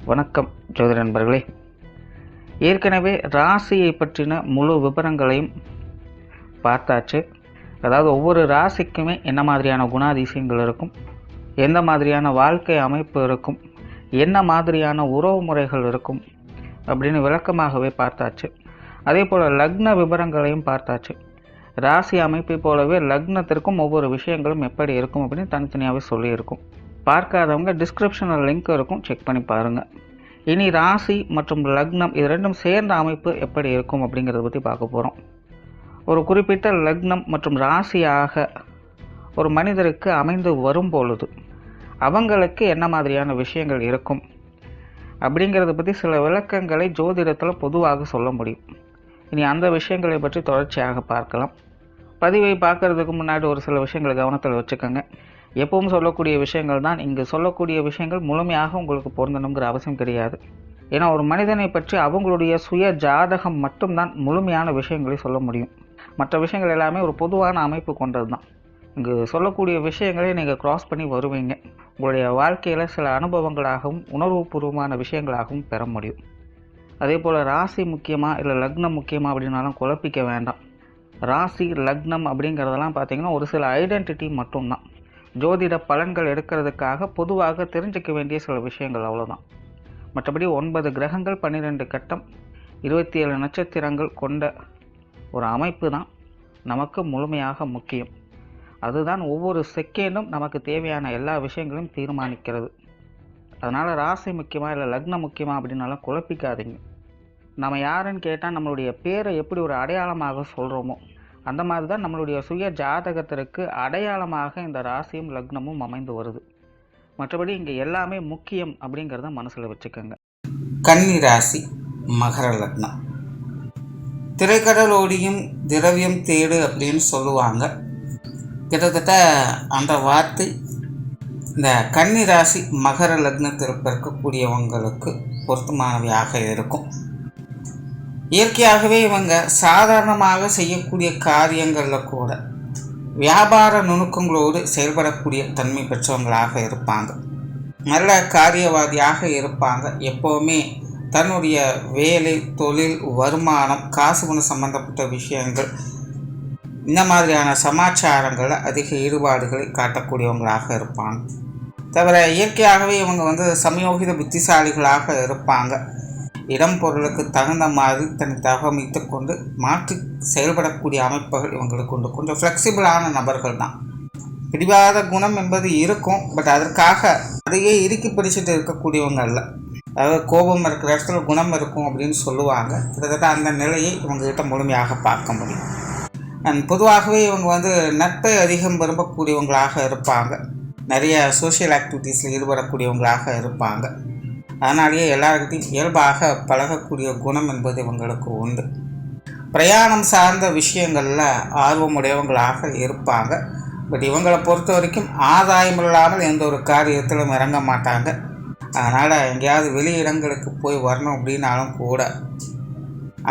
வணக்கம் ஜோதிட நண்பர்களே. ஏற்கனவே ராசியை பற்றின முழு விவரங்களையும் பார்த்தாச்சு. அதாவது ஒவ்வொரு ராசிக்குமே என்ன மாதிரியான குணாதிசயங்கள் இருக்கும், எந்த மாதிரியான வாழ்க்கை அமைப்பு இருக்கும், என்ன மாதிரியான உறவு முறைகள் இருக்கும் அப்படின்னு விளக்கமாகவே பார்த்தாச்சு. அதே போல் லக்ன விவரங்களையும் பார்த்தாச்சு. ராசி அமைப்பை போலவே லக்னத்திற்கும் ஒவ்வொரு விஷயங்களும் எப்படி இருக்கும் அப்படின்னு தனித்தனியாகவே சொல்லியிருக்கும். பார்க்காதவங்க டிஸ்கிரிப்ஷனில் லிங்க் இருக்கும், செக் பண்ணி பாருங்கள். இனி ராசி மற்றும் லக்னம் இது ரெண்டும் சேர்ந்த அமைப்பு எப்படி இருக்கும் அப்படிங்கிறத பற்றி பார்க்க போகிறோம். ஒரு குறிப்பிட்ட லக்னம் மற்றும் ராசியாக ஒரு மனிதருக்கு அமைந்து வரும் பொழுது அவங்களுக்கு என்ன மாதிரியான விஷயங்கள் இருக்கும் அப்படிங்கிறத பற்றி சில விளக்கங்களை ஜோதிடத்தில் பொதுவாக சொல்ல முடியும். இனி அந்த விஷயங்களை பற்றி தொடர்ச்சியாக பார்க்கலாம். பதிவை பார்க்குறதுக்கு முன்னாடி ஒரு சில விஷயங்களை கவனத்தில் வச்சுக்கோங்க. எப்பவும் சொல்லக்கூடிய விஷயங்கள் தான். இங்கு சொல்லக்கூடிய விஷயங்கள் முழுமையாக உங்களுக்கு பொருந்தணுங்கிற அவசியம் கிடையாது. ஏன்னா ஒரு மனிதனை பற்றி அவங்களுடைய சுய ஜாதகம் மட்டும்தான் முழுமையான விஷயங்களை சொல்ல முடியும். மற்ற விஷயங்கள் எல்லாமே ஒரு பொதுவான அமைப்பு கொண்டது தான். இங்கு சொல்லக்கூடிய விஷயங்களை நீங்கள் கிராஸ் பண்ணி வருவீங்க. உங்களுடைய வாழ்க்கையில் சில அனுபவங்களாகவும் உணர்வுபூர்வமான விஷயங்களாகவும் பெற முடியும். அதே போல் ராசி முக்கியமாக இல்லை லக்னம் முக்கியமாக அப்படின்னாலும் குழப்பிக்க வேண்டாம். ராசி லக்னம் அப்படிங்கிறதெல்லாம் பார்த்திங்கன்னா ஒரு சில ஐடென்டிட்டி மட்டும்தான். ஜோதிட பலன்கள் எடுக்கிறதுக்காக பொதுவாக தெரிஞ்சிக்க வேண்டிய சில விஷயங்கள் அவ்வளோதான். மற்றபடி 9 கிரகங்கள் 12 கட்டம் 27 நட்சத்திரங்கள் கொண்ட ஒரு அமைப்பு தான் நமக்கு முழுமையாக முக்கியம். அதுதான் ஒவ்வொரு செகண்டும் நமக்கு தேவையான எல்லா விஷயங்களையும் தீர்மானிக்கிறது. அதனால் ராசி முக்கியமாக இல்லை லக்னம் முக்கியமாக அப்படின்னாலும் குழப்பிக்காதீங்க. நம்ம யாருன்னு கேட்டால் நம்மளுடைய பேரை எப்படி ஒரு அடையாளமாக சொல்கிறோமோ அந்த மாதிரி தான் நம்மளுடைய சுய ஜாதகத்திற்கு அடையாளமாக இந்த ராசியும் லக்னமும் அமைந்து வருது. மற்றபடி இங்கே எல்லாமே முக்கியம் அப்படிங்கிறத மனசில் வச்சுக்கோங்க. கன்னி ராசி மகர லக்னம். திரைக்கடலோடியும் திரவியம் தேடு அப்படின்னு சொல்லுவாங்க. கிட்டத்தட்ட அந்த வார்த்தை இந்த கன்னி ராசி மகர லக்னத்தில் பிறக்கக்கூடியவங்களுக்கு பொருத்தமானவையாக இருக்கும். இயற்கையாகவே இவங்க சாதாரணமாக செய்யக்கூடிய காரியங்களில் கூட வியாபார நுணுக்கங்களோடு செயல்படக்கூடிய தன்மை பெற்றவங்களாக இருப்பாங்க. நல்ல காரியவாதியாக இருப்பாங்க. எப்போவுமே தன்னுடைய வேலை, தொழில், வருமானம், காசு குணம் சம்பந்தப்பட்ட விஷயங்கள் இந்த மாதிரியான சமாச்சாரங்களில் அதிக ஈடுபாடுகளை காட்டக்கூடியவங்களாக இருப்பாங்க. தவிர இயற்கையாகவே இவங்க சமயோகித புத்திசாலிகளாக இருப்பாங்க. இடம் பொருளுக்கு தகுந்த மாதிரி தன்னை தகவமைத்து கொண்டு மாற்றி செயல்படக்கூடிய அமைப்புகள் இவங்களுக்கு உண்டு. கொஞ்சம் ஃப்ளெக்சிபிளான நபர்கள் தான். பிடிவாத குணம் என்பது இருக்கும். பட் அதற்காக அதையே இறுக்கி பிடிச்சிட்டு இருக்கக்கூடியவங்க அல்ல. அதாவது கோபம் இருக்கிற இடத்துல குணம் இருக்கும் அப்படின்னு சொல்லுவாங்க. கிட்டத்தட்ட அந்த நிலையை இவங்ககிட்ட முழுமையாக பார்க்க முடியும். பொதுவாகவே இவங்க நட்பை அதிகம் விரும்பக்கூடியவங்களாக இருப்பாங்க. நிறைய சோஷியல் ஆக்டிவிட்டீஸில் ஈடுபடக்கூடியவங்களாக இருப்பாங்க. அதனாலேயே எல்லாருக்கிட்டையும் இயல்பாக பழகக்கூடிய குணம் என்பது இவங்களுக்கு உண்டு. பிரயாணம் சார்ந்த விஷயங்களில் ஆர்வமுடையவங்களாக இருப்பாங்க. பட் இவங்களை பொறுத்த வரைக்கும் ஆதாயம் இல்லாமல் எந்த ஒரு காரியத்திலும் இறங்க மாட்டாங்க. அதனால் எங்கேயாவது வெளி இடங்களுக்கு போய் வரணும் அப்படின்னாலும் கூட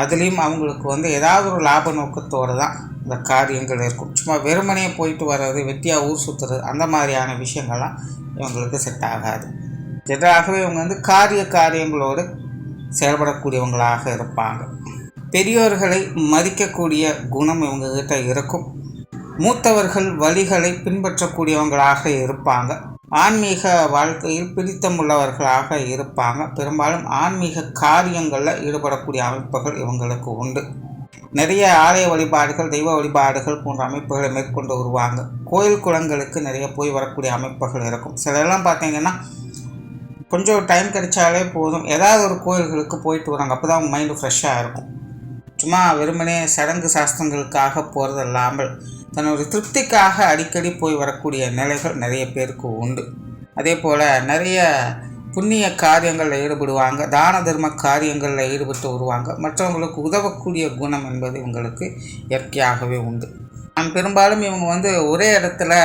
அதுலேயும் அவங்களுக்கு ஏதாவது ஒரு லாப நோக்கத்தோடு தான் இந்த காரியங்கள் இருக்கும். சும்மா வெறுமனையே போயிட்டு வர்றது, வெட்டியாக ஊர் சுற்றுறது அந்த மாதிரியான விஷயங்கள்லாம் இவங்களுக்கு செட் ஆகாது. ஜெனரலாகவே இவங்க காரியங்களோடு செயல்படக்கூடியவங்களாக இருப்பாங்க. பெரியோர்களை மதிக்கக்கூடிய குணம் இவங்ககிட்ட இருக்கும். மூத்தவர்கள் வழிகளை பின்பற்றக்கூடியவங்களாக இருப்பாங்க. ஆன்மீக வாழ்க்கையில் பிடித்தமுள்ளவர்களாக இருப்பாங்க. பெரும்பாலும் ஆன்மீக காரியங்களில் ஈடுபடக்கூடிய அமைப்புகள் இவங்களுக்கு உண்டு. நிறைய ஆலய வழிபாடுகள், தெய்வ வழிபாடுகள் போன்ற அமைப்புகளை மேற்கொண்டு வருவாங்க. கோயில் குளங்களுக்கு நிறைய போய் வரக்கூடிய அமைப்புகள் இருக்கும். சிலரெல்லாம் பார்த்தீங்கன்னா கொஞ்சம் டைம் கிடைச்சாலே போதும், ஏதாவது ஒரு கோயில்களுக்கு போயிட்டு வராங்க. அப்போ தான் அவங்க மைண்டு ஃப்ரெஷ்ஷாக இருக்கும். சும்மா வெறுமனே சடங்கு சாஸ்திரங்களுக்காக போகிறது இல்லாமல் தன்னுடைய திருப்திக்காக அடிக்கடி போய் வரக்கூடிய நிலைகள் நிறைய பேருக்கு உண்டு. அதே போல் நிறைய புண்ணிய காரியங்களில் ஈடுபடுவாங்க. தான தர்ம காரியங்களில் ஈடுபட்டு வருவாங்க. மற்றவங்களுக்கு உதவக்கூடிய குணம் என்பது இவங்களுக்கு இயற்கையாகவே உண்டு. பெரும்பாலும் இவங்க ஒரே இடத்துல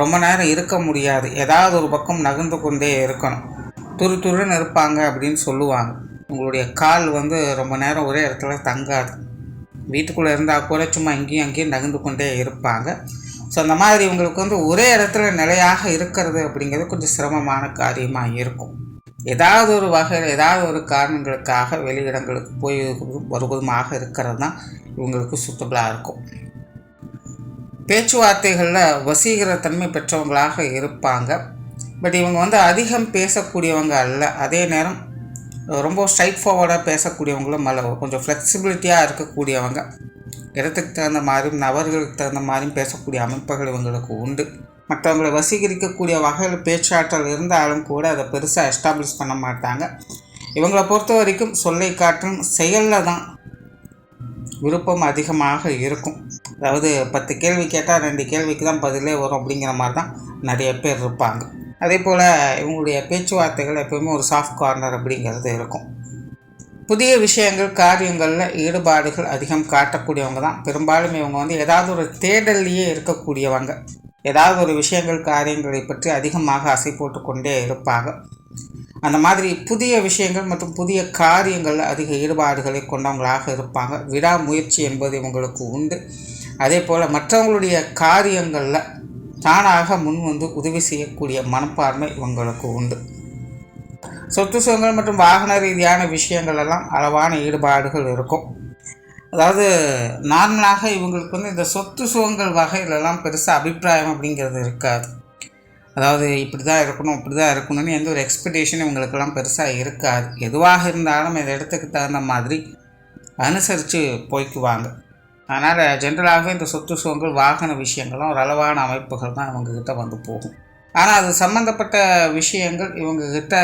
ரொம்ப நேரம் இருக்க முடியாது. ஏதாவது ஒரு பக்கம் நகர்ந்து கொண்டே இருக்கணும். துருன்னு இருப்பாங்க அப்படின்னு சொல்லுவாங்க. உங்களுடைய கால் ரொம்ப நேரம் ஒரே இடத்துல தங்காது. வீட்டுக்குள்ளே இருந்தால் கூட சும்மா இங்கேயும் அங்கேயும் நகர்ந்து கொண்டே இருப்பாங்க. ஸோ அந்த மாதிரி இவங்களுக்கு ஒரே இடத்துல நிலையாக இருக்கிறது அப்படிங்கிறது கொஞ்சம் சிரமமான காரியமாக இருக்கும். ஏதாவது ஒரு வகையில் ஏதாவது ஒரு காரணங்களுக்காக வெளியிடங்களுக்கு போய் வருவதுமாக இருக்கிறது தான் இவங்களுக்கு சூட்டபிளாக இருக்கும். பேச்சுவார்த்தைகளில் வசீகர தன்மை பெற்றவங்களாக இருப்பாங்க. பட் இவங்க அதிகம் பேசக்கூடியவங்க அல்ல. அதே நேரம் ரொம்ப ஸ்ட்ரைட் ஃபார்வர்டாக பேசக்கூடியவங்களும் அல்ல. கொஞ்சம் ஃப்ளெக்சிபிலிட்டியாக இருக்கக்கூடியவங்க. இடத்துக்கு தகுந்த மாதிரியும் நபர்களுக்கு தகுந்த மாதிரியும் பேசக்கூடிய அமைப்புகள் இவங்களுக்கு உண்டு. மற்றவங்களை வசீகரிக்கக்கூடிய வகையில் பேச்சாற்றல் இருந்தாலும் கூட அதை பெருசாக எஸ்டாப்ளிஷ் பண்ண மாட்டாங்க. இவங்களை பொறுத்த வரைக்கும் சொல்லை காட்டும் செயலில் தான் விருப்பம் அதிகமாக இருக்கும். அதாவது 10 கேள்வி கேட்டால் 2 கேள்விக்கு தான் பதிலே வரும் அப்படிங்கிற மாதிரி தான் நிறைய பேர் இருப்பாங்க. அதே போல் இவங்களுடைய பேச்சுவார்த்தைகள் எப்போயுமே ஒரு சாஃப்ட் கார்னர் அப்படிங்கிறது இருக்கும். புதிய விஷயங்கள் காரியங்களில் ஈடுபாடுகள் அதிகம் காட்டக்கூடியவங்க தான். பெரும்பாலும் இவங்க ஏதாவது ஒரு தேடல்லையே இருக்கக்கூடியவங்க. ஏதாவது ஒரு விஷயங்கள் காரியங்களை பற்றி அதிகமாக அசை போட்டு கொண்டே இருப்பாங்க. அந்த மாதிரி புதிய விஷயங்கள் மற்றும் புதிய காரியங்களில் அதிக ஈடுபாடுகளை கொண்டவங்களாக இருப்பாங்க. விடாமுயற்சி என்பது இவங்களுக்கு உண்டு. அதே போல் மற்றவங்களுடைய காரியங்களில் தானாக முன் உதவி செய்யக்கூடிய மனப்பான்மை இவங்களுக்கு உண்டு. சொத்து சுகங்கள் மற்றும் வாகன ரீதியான விஷயங்கள் எல்லாம் அளவான ஈடுபாடுகள் இருக்கும். அதாவது நார்மலாக இவங்களுக்கு இந்த சொத்து சுகங்கள் வகையிலெல்லாம் பெருசாக அபிப்பிராயம் அப்படிங்கிறது இருக்காது. அதாவது இப்படி தான் இருக்கணும் இப்படி தான் இருக்கணும்னு எந்த ஒரு எக்ஸ்பெக்டேஷன் இவங்களுக்கெல்லாம் பெருசாக இருக்காது. எதுவாக இருந்தாலும் இந்த இடத்துக்கு தகுந்த மாதிரி அனுசரித்து போய்க்குவாங்க. அதனால் ஜென்ரலாகவே இந்த சொத்து சுகங்கள் வாகன விஷயங்களும் ஒரு அளவான அமைப்புகள் தான் இவங்கக்கிட்ட போகும். ஆனால் அது சம்மந்தப்பட்ட விஷயங்கள் இவங்கக்கிட்ட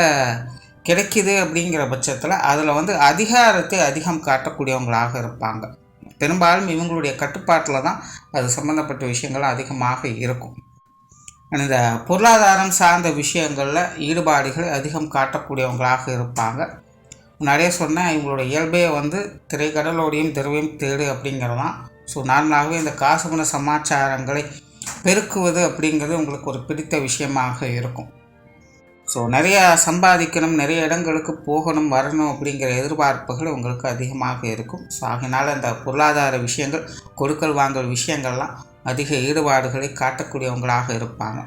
கிடைக்கிது அப்படிங்கிற பட்சத்தில் அதில் அதிகாரத்தை அதிகம் காட்டக்கூடியவங்களாக இருப்பாங்க. பெரும்பாலும் இவங்களுடைய கட்டுப்பாட்டில் தான் அது சம்மந்தப்பட்ட விஷயங்கள் அதிகமாக இருக்கும். இந்த பொருளாதாரம் சார்ந்த விஷயங்களில் ஈடுபாடுகளை அதிகம் காட்டக்கூடியவங்களாக இருப்பாங்க. முன்னாடியே சொன்னேன், இவங்களோட இயல்பே திரைக்கடலோடையும் திரவியம் தேடு அப்படிங்கிறதான். ஸோ நார்மலாகவே இந்த காசு பண சமாச்சாரங்களை பெருக்குவது அப்படிங்கிறது உங்களுக்கு ஒரு பிடித்த விஷயமாக இருக்கும். ஸோ நிறையா சம்பாதிக்கணும், நிறைய இடங்களுக்கு போகணும் வரணும் அப்படிங்கிற எதிர்பார்ப்புகள் உங்களுக்கு அதிகமாக இருக்கும். ஸோ ஆகையினால் இந்த பொருளாதார விஷயங்கள் கொடுக்கல் வாங்கல் விஷயங்கள்லாம் அதிக ஈடுபாடுகளை காட்டக்கூடியவங்களாக இருப்பாங்க.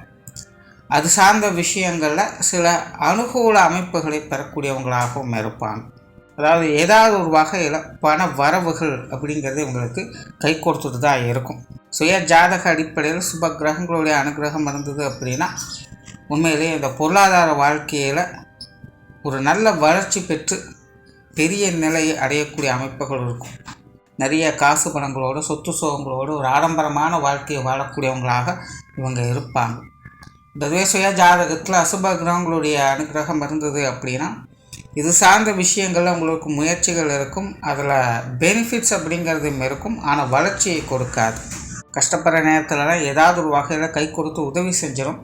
அது சார்ந்த விஷயங்களில் சில அனுகூல அமைப்புகளை பெறக்கூடியவங்களாகவும் இருப்பாங்க. அதாவது ஏதாவது ஒரு வகையில் பண வரவுகள் அப்படிங்கிறது இவங்களுக்கு கை கொடுத்துட்டு தான் இருக்கும். சுய ஜாதக அடிப்படையில் சுப கிரகங்களுடைய அனுகிரகம் இருந்தது அப்படின்னா உண்மையிலேயே இந்த பொருளாதார வாழ்க்கையில் ஒரு நல்ல வளர்ச்சி பெற்று பெரிய நிலையை அடையக்கூடிய அமைப்புகள் இருக்கும். நிறைய காசு பணங்களோடு சொத்து சுகங்களோடு ஒரு ஆடம்பரமான வாழ்க்கையை வாழக்கூடியவங்களாக இவங்க இருப்பாங்க. இதுவே சுய ஜாதகத்தில் அசுப கிரகங்களுடைய அனுகிரகம் இருந்தது அப்படின்னா இது சார்ந்த விஷயங்களில் உங்களுக்கு முயற்சிகள் இருக்கும். அதில் பெனிஃபிட்ஸ் அப்படிங்கிறதும் இருக்கும். ஆனால் வளர்ச்சியை கொடுக்காது. கஷ்டப்படுற நேரத்துலலாம் ஏதாவது ஒரு வகையில் கை கொடுத்து உதவி செஞ்சிடும்.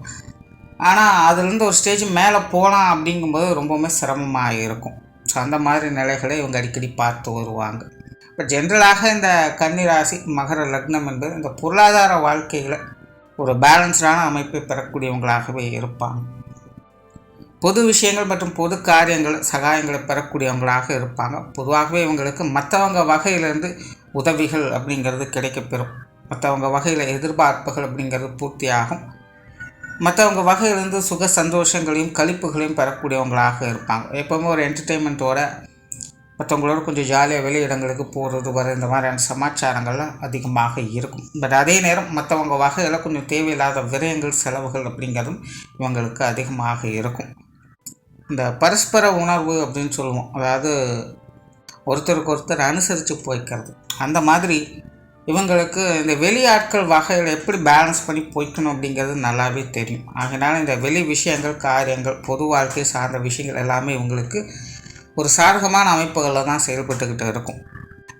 ஆனால் அதுலேருந்து ஒரு ஸ்டேஜ் மேலே போகலாம் அப்படிங்கும்போது ரொம்பவுமே சிரமமாக இருக்கும். ஸோ அந்த மாதிரி நிலைகளை இவங்க அடிக்கடி பார்த்து வருவாங்க. இப்போ ஜென்ரலாக இந்த கன்னிராசி மகர லக்னம் என்பது இந்த பொருளாதார வாழ்க்கையில் ஒரு பேலன்ஸ்டான அமைப்பை பெறக்கூடியவங்களாகவே இருப்பாங்க. பொது விஷயங்கள் மற்றும் பொது காரியங்கள் சகாயங்களை பெறக்கூடியவங்களாக இருப்பாங்க. பொதுவாகவே இவங்களுக்கு மற்றவங்க வகையிலேருந்து உதவிகள் அப்படிங்கிறது கிடைக்கப்பெறும். மற்றவங்க வகையில் எதிர்பார்ப்புகள் அப்படிங்கிறது பூர்த்தியாகும். மற்றவங்க வகையிலேருந்து சுக சந்தோஷங்களையும் கழிப்புகளையும் பெறக்கூடியவங்களாக இருப்பாங்க. எப்போவுமே ஒரு என்டர்டெயின்மெண்ட்டோட மற்றவங்களோட கொஞ்சம் ஜாலியாக வெளியிடங்களுக்கு போகிறது வர இந்த மாதிரியான சமாச்சாரங்கள்லாம் அதிகமாக இருக்கும். பட் அதே நேரம் மற்றவங்க வகையில் கொஞ்சம் தேவையில்லாத விரயங்கள் செலவுகள் அப்படிங்கிறதும் இவங்களுக்கு அதிகமாக இருக்கும். இந்த பரஸ்பர உணர்வு அப்படின்னு சொல்லுவோம். அதாவது ஒருத்தருக்கு ஒருத்தர் அனுசரித்து போய்க்கிறது. அந்த மாதிரி இவங்களுக்கு இந்த வெளியாட்கள் வகையில் எப்படி பேலன்ஸ் பண்ணி போய்க்கணும் அப்படிங்கிறது நல்லாவே தெரியும். அதனால் இந்த வெளி விஷயங்கள் காரியங்கள் பொது வாழ்க்கை சார்ந்த விஷயங்கள் எல்லாமே இவங்களுக்கு ஒரு சாதகமான அமைப்புகளில் தான் செயல்பட்டுக்கிட்டு இருக்கும்.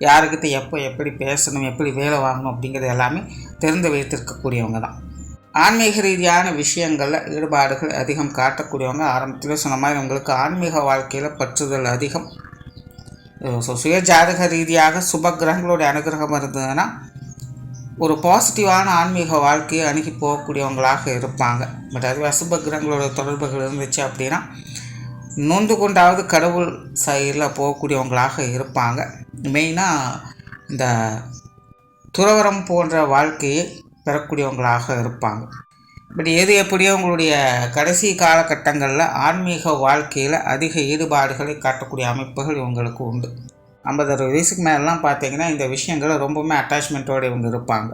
யாருக்கிட்ட எப்போ எப்படி பேசணும், எப்படி வேலை வாங்கணும் அப்படிங்கிறது எல்லாமே தெரிந்து வைத்திருக்கக்கூடியவங்க தான். ஆன்மீக ரீதியான விஷயங்களில் ஈடுபாடுகள் அதிகம் காட்டக்கூடியவங்க. ஆரம்பத்தில் சொன்ன மாதிரி உங்களுக்கு ஆன்மீக வாழ்க்கையில் பற்றுதல் அதிகம். ஸோ சுய ஜாதக ரீதியாக சுப கிரகங்களுடைய அனுகிரகம் இருந்ததுன்னா ஒரு பாசிட்டிவான ஆன்மீக வாழ்க்கையை அணுகி போகக்கூடியவங்களாக இருப்பாங்க. பட் அதுவே அசுப கிரகங்களோட தொடர்புகள் இருந்துச்சு அப்படின்னா நொந்து கொண்டாவது கடவுள் சைடில் போகக்கூடியவங்களாக இருப்பாங்க. மெயினாக இந்த துறவரம் போன்ற வாழ்க்கையை பெறக்கூடியவங்களாக இருப்பாங்க. பட் எது எப்படியோ உங்களுடைய கடைசி காலகட்டங்களில் ஆன்மீக வாழ்க்கையில் அதிக ஈடுபாடுகளை காட்டக்கூடிய அமைப்புகள் இவங்களுக்கு உண்டு. 50-60 வயசுக்கு மேலாம் பார்த்தீங்கன்னா இந்த விஷயங்களை ரொம்பவுமே அட்டாச்மெண்ட்டோடு இவங்க இருப்பாங்க.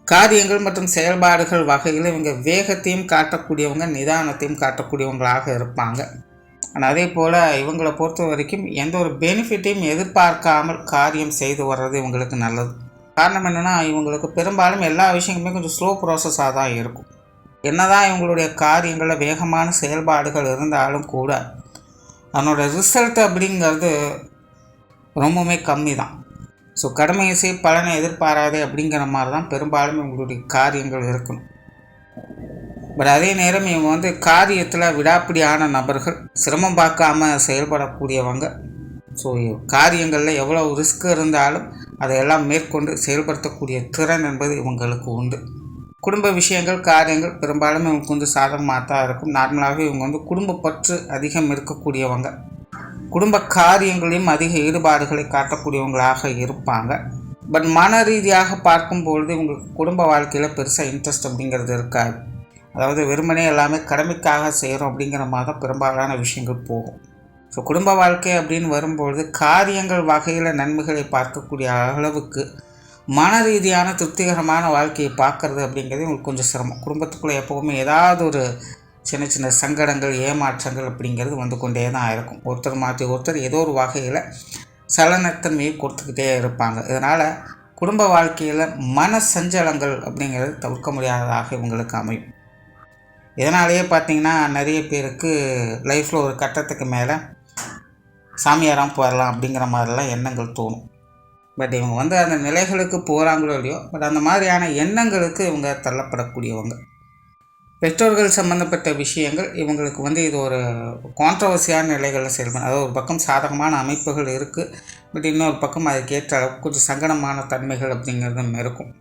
காரியங்கள் மற்றும் செயல்பாடுகள் வகையில் இவங்க வேகத்தையும் காட்டக்கூடியவங்க, நிதானத்தையும் காட்டக்கூடியவங்களாக இருப்பாங்க. ஆனால் அதே போல் இவங்களை பொறுத்த வரைக்கும் எந்த ஒரு பெனிஃபிட்டையும் எதிர்பார்க்காமல் காரியம் செய்து வர்றது இவங்களுக்கு நல்லது. காரணம் என்னென்னா, இவங்களுக்கு பெரும்பாலும் எல்லா விஷயங்களுமே கொஞ்சம் ஸ்லோ ப்ராசஸாக தான் இருக்கும். என்னதான் இவங்களுடைய காரியங்களில் வேகமான செயல்பாடுகள் இருந்தாலும் கூட அதனோட ரிசல்ட் அப்படிங்கிறது ரொம்பவுமே கம்மி தான். ஸோ கடமையை செய் பலனை எதிர்பாராதே அப்படிங்கிற மாதிரி தான் பெரும்பாலும் இவங்களுடைய காரியங்கள் இருக்கணும். பட் அதே நேரம் இவங்க காரியத்தில் விடாப்பிடியான நபர்கள், சிரமம் பார்க்காம செயல்படக்கூடியவங்க. ஸோ காரியங்களில் எவ்வளோ ரிஸ்க் இருந்தாலும் அதையெல்லாம் மேற்கொண்டு செயல்படுத்தக்கூடிய திறன் என்பது இவங்களுக்கு உண்டு. குடும்ப விஷயங்கள், காரியங்கள் பெரும்பாலும் இவங்களுக்கு சாதகமாக தான் இருக்கும். நார்மலாகவே இவங்க குடும்ப பற்று அதிகம் இருக்கக்கூடியவங்க, குடும்ப காரியங்களையும் அதிக ஈடுபாடுகளை காட்டக்கூடியவங்களாக இருப்பாங்க. பட் மன ரீதியாக பார்க்கும்பொழுது இவங்களுக்கு குடும்ப வாழ்க்கையில் பெருசாக இன்ட்ரெஸ்ட் அப்படிங்கிறது இருக்காது. அதாவது வெறுமனே எல்லாமே கடமைக்காக செய்கிறோம் அப்படிங்கிற மாதிரி தான் பெரும்பாலான விஷயங்கள் போகும். ஸோ குடும்ப வாழ்க்கை அப்படின்னு வரும்பொழுது காரியங்கள் வகையில் நன்மைகளை பார்க்கக்கூடிய அளவுக்கு மன ரீதியான திருப்திகரமான வாழ்க்கையை பார்க்குறது அப்படிங்கிறது உங்களுக்கு கொஞ்சம் சிரமம். குடும்பத்துக்குள்ளே எப்போவுமே ஏதாவது ஒரு சின்ன சின்ன சங்கடங்கள், ஏமாற்றங்கள் அப்படிங்கிறது வந்து கொண்டே தான் இருக்கும். ஒருத்தர் மாற்றி ஒருத்தர் ஏதோ ஒரு வகையில் சலனத்தன்மையை கொடுத்துக்கிட்டே இருப்பாங்க. இதனால் குடும்ப வாழ்க்கையில் மன சஞ்சலங்கள் அப்படிங்கிறது தவிர்க்க முடியாததாக இவங்களுக்கு அமையும். இதனாலேயே பார்த்திங்கன்னா நிறைய பேருக்கு லைஃப்பில் ஒரு கட்டத்துக்கு மேலே சாமியாராக போயிடலாம் அப்படிங்கிற மாதிரிலாம் எண்ணங்கள் தோணும். பட் இவங்க அந்த நிலைகளுக்கு போகிறாங்களோ இல்லையோ, பட் அந்த மாதிரியான எண்ணங்களுக்கு இவங்க தள்ளப்படக்கூடியவங்க. பெற்றோர்கள் சம்மந்தப்பட்ட விஷயங்கள் இவங்களுக்கு இது ஒரு கான்ட்ரவர்சியான நிலைகளில் செயல்படும். அதாவது ஒரு பக்கம் சாதகமான அமைப்புகள் இருக்குது, பட் இன்னொரு பக்கம் அதுக்கேற்ற அளவுக்கு கொஞ்சம் சங்கடமான தன்மைகள் அப்படிங்கிறதும் இருக்கும்.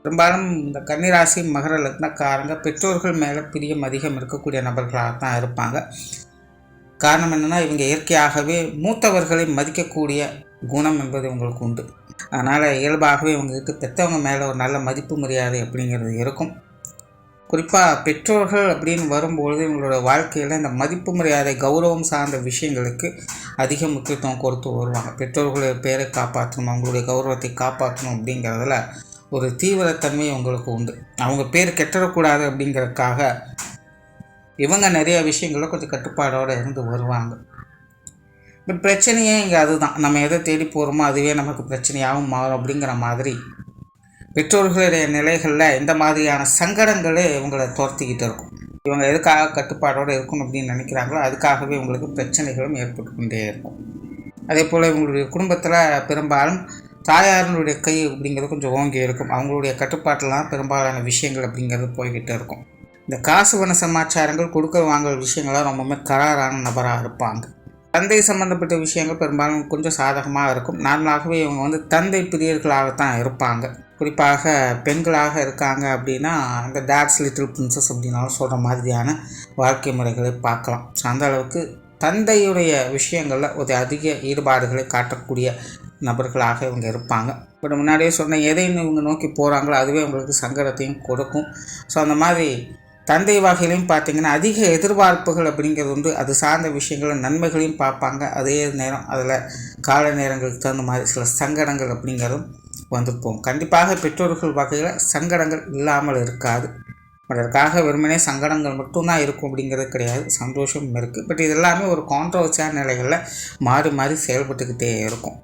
பெரும்பாலும் இந்த கன்னிராசி, மகர லக்னக்காரங்க பெற்றோர்கள் மேலே பிரியம் அதிகம் இருக்கக்கூடிய நபர்களாக தான் இருப்பாங்க. காரணம் என்னென்னா, இவங்க இயற்கையாகவே மூத்தவர்களை மதிக்கக்கூடிய குணம் என்பது இவங்களுக்கு உண்டு. அதனால் இயல்பாகவே இவங்களுக்கு பெற்றவங்க மேலே ஒரு நல்ல மதிப்பு மரியாதை அப்படிங்கிறது இருக்கும். குறிப்பாக பெற்றோர்கள் அப்படின்னு வரும்பொழுது இவங்களோட வாழ்க்கையில் இந்த மதிப்பு மரியாதை, கௌரவம் சார்ந்த விஷயங்களுக்கு அதிக முக்கியத்துவம் கொடுத்து வருவாங்க. பெற்றோர்களுடைய பேரை காப்பாற்றணும், அவங்களுடைய கௌரவத்தை காப்பாற்றணும் அப்படிங்கிறதுல ஒரு தீவிரத்தன்மை இவங்களுக்கு உண்டு. அவங்க பேர் கெட்டக்கூடாது அப்படிங்கிறதுக்காக இவங்க நிறைய விஷயங்களும் கொஞ்சம் கட்டுப்பாடோடு இருந்து வருவாங்க. பட் பிரச்சனையே இங்கே அதுதான், நம்ம எதை தேடி போகிறோமோ அதுவே நமக்கு பிரச்சனையாகவும் மாறும் அப்படிங்கிற மாதிரி பெற்றோர்களுடைய நிலைகளில் இந்த மாதிரியான சங்கடங்களே இவங்களை துரத்திக்கிட்டு இருக்கும். இவங்க எதுக்காக கட்டுப்பாடோடு இருக்கணும் அப்படின்னு நினைக்கிறாங்களோ அதுக்காகவே இவங்களுக்கு பிரச்சனைகளும் ஏற்பட்டு கொண்டே இருக்கும். அதே போல் இவங்களுடைய குடும்பத்தில் பெரும்பாலும் தாயாரினுடைய கை அப்படிங்கிறது கொஞ்சம் ஓங்கி இருக்கும். அவங்களுடைய கட்டுப்பாட்டெல்லாம் பெரும்பாலான விஷயங்கள் அப்படிங்கிறது போய்கிட்டு இருக்கும். இந்த காசு வன சமாச்சாரங்கள், கொடுக்க வாங்கல் விஷயங்கள்லாம் ரொம்பவுமே கராரான நபராக இருப்பாங்க. தந்தை சம்மந்தப்பட்ட விஷயங்கள் பெரும்பாலும் கொஞ்சம் சாதகமாக இருக்கும். நார்மலாகவே இவங்க தந்தை பிரியர்களாகத்தான் இருப்பாங்க. குறிப்பாக பெண்களாக இருக்காங்க அப்படின்னா இந்த டாட்ஸ் லிட்டில் பிரின்சஸ் அப்படின்னாலும் சொல்கிற மாதிரியான வாழ்க்கை முறைகளை பார்க்கலாம். ஸோ அந்த அளவுக்கு தந்தையுடைய விஷயங்களில் ஒரு அதிக ஈடுபாடுகளை காட்டக்கூடிய நபர்களாக இவங்க இருப்பாங்க. பட் முன்னாடியே சொன்ன எதைன்னு இவங்க நோக்கி போகிறாங்களோ அதுவே உங்களுக்கு சங்கடத்தையும் கொடுக்கும். ஸோ அந்த மாதிரி தந்தை வகையிலையும் பார்த்திங்கன்னா அதிக எதிர்பார்ப்புகள் அப்படிங்கிறது உண்டு. அது சார்ந்த விஷயங்களும் நன்மைகளையும் பார்ப்பாங்க. அதே நேரம் அதில் கால நேரங்களுக்கு தகுந்த மாதிரி சில சங்கடங்கள் அப்படிங்கிறதும் வந்துருப்போம். கண்டிப்பாக பெற்றோர்கள் வகையில் சங்கடங்கள் இல்லாமல் இருக்காது. அதற்காக வெறுமனே சங்கடங்கள் மட்டும்தான் இருக்கும் அப்படிங்கிறது கிடையாது, சந்தோஷமும் இருக்குது. பட் இது எல்லாமே ஒரு கான்ட்ரவர்சியான நிலைகளில் மாறி மாறி செயல்பட்டுக்கிட்டே இருக்கும்.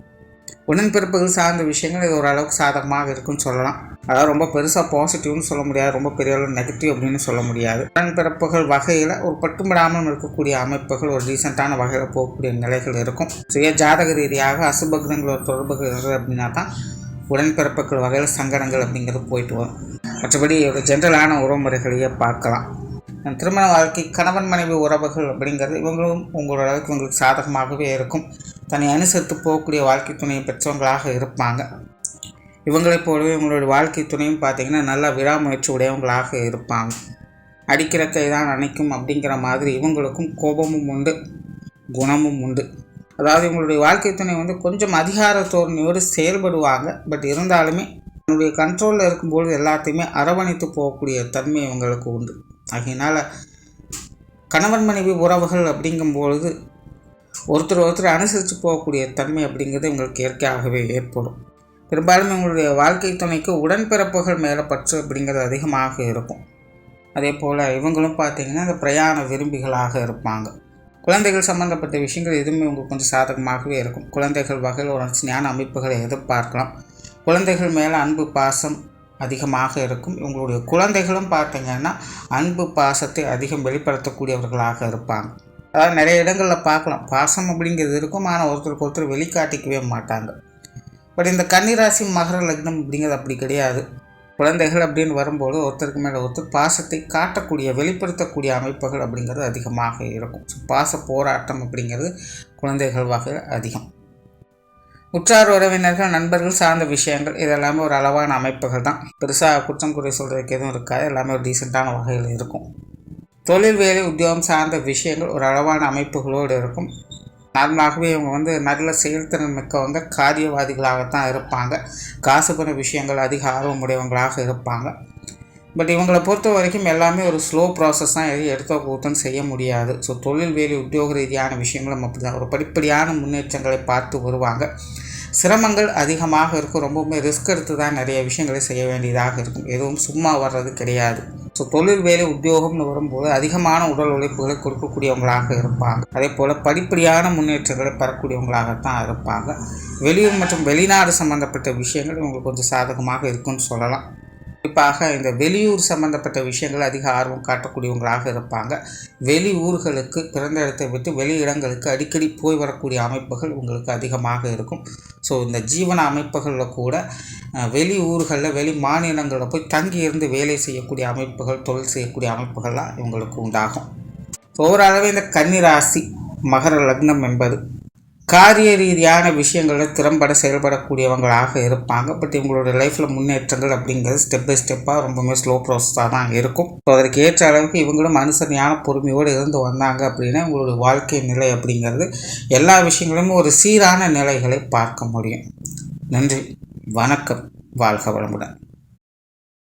உடன்பிறப்புகள் சார்ந்த விஷயங்கள் இது ஓரளவுக்கு சாதகமாக இருக்குன்னு சொல்லலாம். அதாவது ரொம்ப பெருசாக பாசிட்டிவ்னு சொல்ல முடியாது, ரொம்ப பெரிய அளவு நெகட்டிவ் அப்படின்னு சொல்ல முடியாது. உடன்பிறப்புகள் வகையில் ஒரு பட்டுமிடாமல் இருக்கக்கூடிய அமைப்புகள், ஒரு ரீசெண்டான வகையில் போகக்கூடிய நிலைகள் இருக்கும். சுய ஜாதக ரீதியாக அசுபகிரங்களோட தொடர்புகள் அப்படின்னா தான் உடன்பிறப்புகள் வகையில் சங்கடங்கள் அப்படிங்கிறது போயிட்டு வரும். மற்றபடி ஒரு ஜென்ரலான உறவுமுறைகளையே பார்க்கலாம். திருமண வாழ்க்கை, கணவன் மனைவி உறவுகள் அப்படிங்கிறது இவங்களும் உங்களோட அளவுக்கு இவங்களுக்கு சாதகமாகவே இருக்கும். தன்னை அனுசரித்து போகக்கூடிய வாழ்க்கை துணையை பெற்றவங்களாக இருப்பாங்க. இவங்களைப் போலவே இவங்களுடைய வாழ்க்கை துணையும் பார்த்திங்கன்னா நல்லா விடாமுயற்சி உடையவங்களாக இருப்பாங்க. அடிக்கிற கை தான் அணைக்கும் அப்படிங்கிற மாதிரி இவங்களுக்கும் கோபமும் உண்டு, குணமும் உண்டு. அதாவது இவங்களுடைய வாழ்க்கை துணை கொஞ்சம் அதிகார தோரணையோடு செயல்படுவாங்க. பட் இருந்தாலுமே தன்னுடைய கண்ட்ரோலில் இருக்கும்போது எல்லாத்தையுமே அரவணைத்து போகக்கூடிய தன்மை இவங்களுக்கு உண்டு. ஆகையினால் கணவன் மனைவி உறவுகள் அப்படிங்கும்பொழுது ஒருத்தர் அனுசரித்து போகக்கூடிய தன்மை அப்படிங்கிறது இவங்களுக்கு இயற்கையாகவே ஏற்படும். பெரும்பாலும் இவங்களுடைய வாழ்க்கை துணைக்கு உடன்பிறப்புகள் மேலே பற்று அப்படிங்கிறது அதிகமாக இருக்கும். அதே போல் இவங்களும் பார்த்திங்கன்னா இந்த பிரயாண விரும்பிகளாக இருப்பாங்க. குழந்தைகள் சம்மந்தப்பட்ட விஷயங்கள் எதுவுமே உங்களுக்கு கொஞ்சம் சாதகமாகவே இருக்கும். குழந்தைகள் வகையில் ஒரு ஞான அமைப்புகளை எதிர்பார்க்கலாம். குழந்தைகள் மேலே அன்பு பாசம் அதிகமாக இருக்கும். இவங்களுடைய குழந்தைகளும் பார்த்திங்கன்னா அன்பு பாசத்தை அதிகம் வெளிப்படுத்தக்கூடியவர்களாக இருப்பாங்க. அதாவது நிறைய இடங்களில் பார்க்கலாம், பாசம் அப்படிங்கிறது இருக்கும், ஆனால் ஒருத்தருக்கு ஒருத்தர் வெளிக்காட்டிக்கவே மாட்டாங்க. பட் இந்த கன்னிராசி மகர லக்னம் அப்படிங்கிறது அப்படி கிடையாது. குழந்தைகள் அப்படின்னு வரும்போது ஒருத்தருக்கு மேலே ஒருத்தர் பாசத்தை காட்டக்கூடிய வெளிப்படுத்தக்கூடிய அமைப்புகள் அப்படிங்கிறது அதிகமாக இருக்கும். பாச போராட்டம் அப்படிங்கிறது குழந்தைகள் வகையில் அதிகம். உற்றார் உறவினர்கள் நண்பர்கள் சார்ந்த விஷயங்கள் இதெல்லாமே ஒரு அளவான அமைப்புகள் தான். பெருசாக குற்றம் குறை சொல்கிறதுக்கு எதுவும் இருக்காது. எல்லாமே ஒரு டீசெண்டான வகையில் இருக்கும். தொழில் வேலை உத்தியோகம் சார்ந்த விஷயங்கள் ஒரு அளவான அமைப்புகளோடு இருக்கும். நார்மலாகவே இவங்க நல்ல செயல்திறன் மிக்கவங்க, காரியவாதிகளாகத்தான் இருப்பாங்க. காசு பண்ண விஷயங்கள் அதிக ஆர்வமுடையவங்களாக இருப்பாங்க. பட் இவங்களை பொறுத்த வரைக்கும் எல்லாமே ஒரு ஸ்லோ ப்ராசஸ் தான், எதையும் எடுத்த கூத்தன்னு செய்ய முடியாது. ஸோ தொழில் வேலை உத்தியோக ரீதியான விஷயங்களும் அப்படி தான் ஒரு படிப்படியான முன்னேற்றங்களை பார்த்து வருவாங்க. சிரமங்கள் அதிகமாக இருக்கும். ரொம்பவுமே ரிஸ்க் எடுத்து தான் நிறைய விஷயங்களை செய்ய வேண்டியதாக இருக்கும். எதுவும் சும்மா வர்றது கிடையாது. ஸோ தொழில் வேலை உத்தியோகம்னு வரும்போது அதிகமான உடல் உழைப்புகளை கொடுக்கக்கூடியவங்களாக இருப்பாங்க. அதே போல் படிப்படியான முன்னேற்றங்களை பெறக்கூடியவங்களாகத்தான் இருப்பாங்க. வெளியூர் மற்றும் வெளிநாடு சம்மந்தப்பட்ட விஷயங்கள் உங்களுக்கு கொஞ்சம் சாதகமாக இருக்குன்னு சொல்லலாம். குறிப்பாக இந்த வெளியூர் சம்மந்தப்பட்ட விஷயங்கள் அதிக ஆர்வம் காட்டக்கூடியவங்களாக இருப்பாங்க. வெளி ஊர்களுக்கு பிறந்த இடத்தை விட்டு வெளி இடங்களுக்கு அடிக்கடி போய் வரக்கூடிய அமைப்புகள் உங்களுக்கு அதிகமாக இருக்கும். ஸோ இந்த ஜீவன அமைப்புகளில் கூட வெளி ஊர்களில் வெளி மாநிலங்களில் போய் தங்கி இருந்து வேலை செய்யக்கூடிய அமைப்புகள், தொழில் செய்யக்கூடிய அமைப்புகள்லாம் இவங்களுக்கு உண்டாகும். ஓரளவு இந்த கன்னிராசி மகர லக்னம் என்பது காரிய ரீதியான விஷயங்களில் திறம்பட செயல்படக்கூடியவங்களாக இருப்பாங்க. பட் இவங்களோட லைஃப்பில் முன்னேற்றங்கள் அப்படிங்கிறது ஸ்டெப் பை ஸ்டெப்பாக ரொம்பவுமே ஸ்லோ ப்ராசஸாக தான் இருக்கும். ஸோ அதற்கு ஏற்ற அளவுக்கு இவங்களும் அனுசரணையான பொறுமையோடு இருந்து வந்தாங்க அப்படின்னா இவங்களோட வாழ்க்கை நிலை அப்படிங்கிறது எல்லா விஷயங்களும் ஒரு சீரான நிலைகளை பார்க்க முடியும். நன்றி, வணக்கம், வாழ்க வளமுடன்.